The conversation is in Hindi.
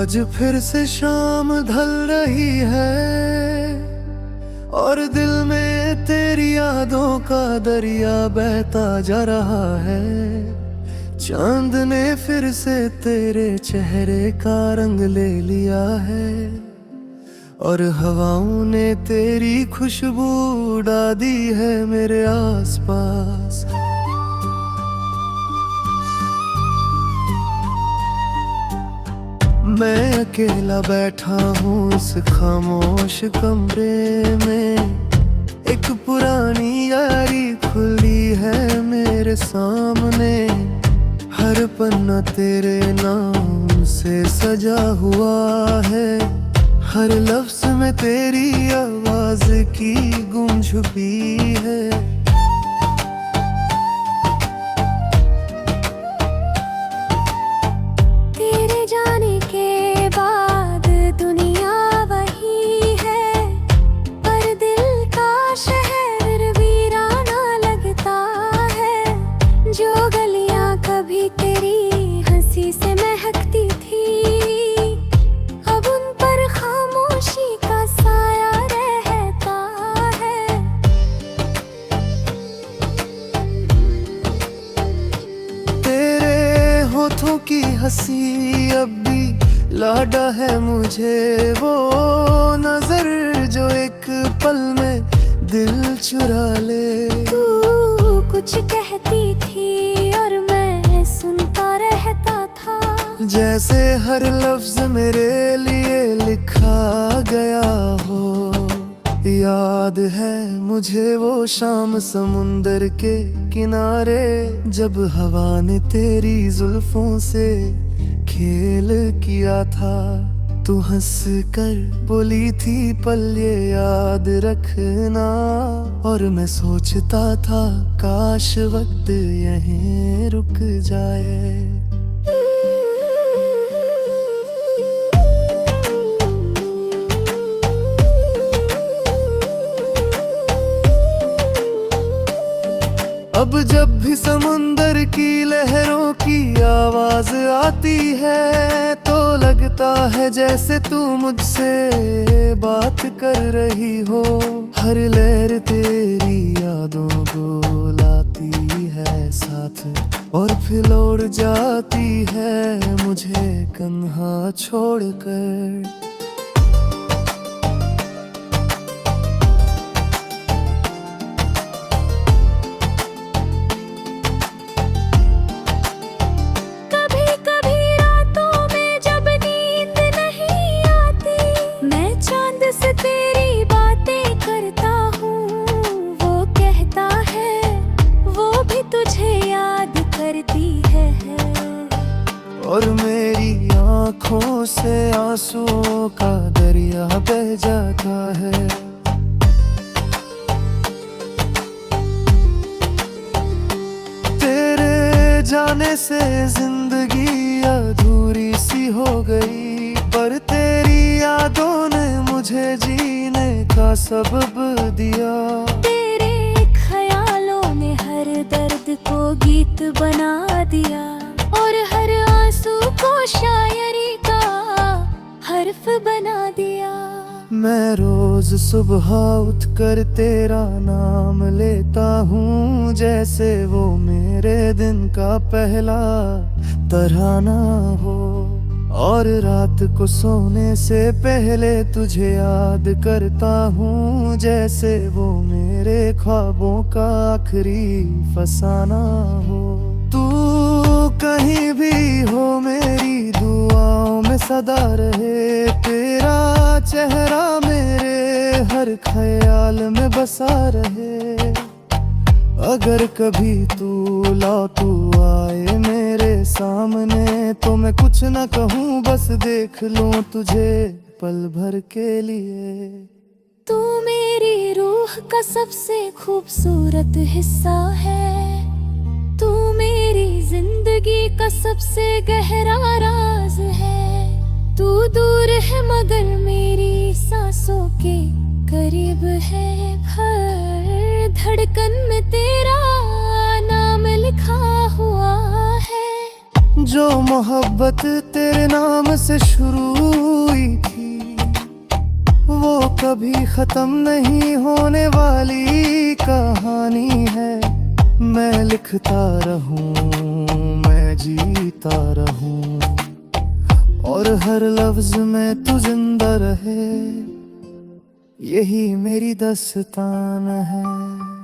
आज फिर से शाम ढल रही है और दिल में तेरी यादों का दरिया बहता जा रहा है। चांद ने फिर से तेरे चेहरे का रंग ले लिया है और हवाओं ने तेरी खुशबू उड़ा दी है मेरे आसपास। मैं अकेला बैठा हूँ इस खामोश कमरे में, एक पुरानी यारी खुली है मेरे सामने। हर पन्ना तेरे नाम से सजा हुआ है, हर लफ्ज में तेरी आवाज की गूंज छुपी है। होठों की हंसी अब भी लाडा है मुझे, वो नजर जो एक पल में दिल चुरा ले। तू कुछ कहती थी और मैं सुनता रहता था, जैसे हर लफ्ज मेरे लिए लिखा गया हो। याद है मुझे वो शाम समुंदर के किनारे, जब हवा ने तेरी जुल्फों से खेल किया था। तू हंस कर बोली थी पल ये याद रखना, और मैं सोचता था काश वक्त यहीं रुक जाए। अब जब भी समुंदर की लहरों की आवाज आती है, तो लगता है जैसे तू मुझसे बात कर रही हो। हर लहर तेरी यादों को लाती है साथ, और फिर उड़ जाती है मुझे कन्हा छोड़कर। और मेरी आँखों से आंसुओं का दरिया बह जाता है। तेरे जाने से जिंदगी अधूरी सी हो गई, पर तेरी यादों ने मुझे जीने का सबब दिया। तेरे ख्यालों ने हर दर्द को गीत बना दिया, और हर आंसू को शायरी का हर्फ बना दिया। मैं रोज सुबह उठकर तेरा नाम लेता हूँ, जैसे वो मेरे दिन का पहला तराना हो। और रात को सोने से पहले तुझे याद करता हूँ, जैसे वो मेरे ख्वाबों का आखिरी फसाना हो। तू कहीं भी हो मेरी दुआओं में सदा रहे, तेरा चेहरा मेरे हर ख्याल में बसा रहे। अगर कभी तू आए मेरे सामने, तो मैं कुछ न कहूँ बस देख लूं तुझे पल भर के लिए। तू मेरी रूह का सबसे खूबसूरत हिस्सा है, तू मेरी जिंदगी का सबसे गहरा राज है। तू दूर है मगर मेरी सांसों के करीब है। हर धड़कन में तेरा नाम लिखा हुआ है। जो मोहब्बत तेरे नाम से शुरू हुई थी, वो कभी खत्म नहीं होने वाली कहानी है। मैं लिखता रहूं, मैं जीता रहूं, और हर लफ्ज में तू जिंदा रहे, यही मेरी दास्तान है।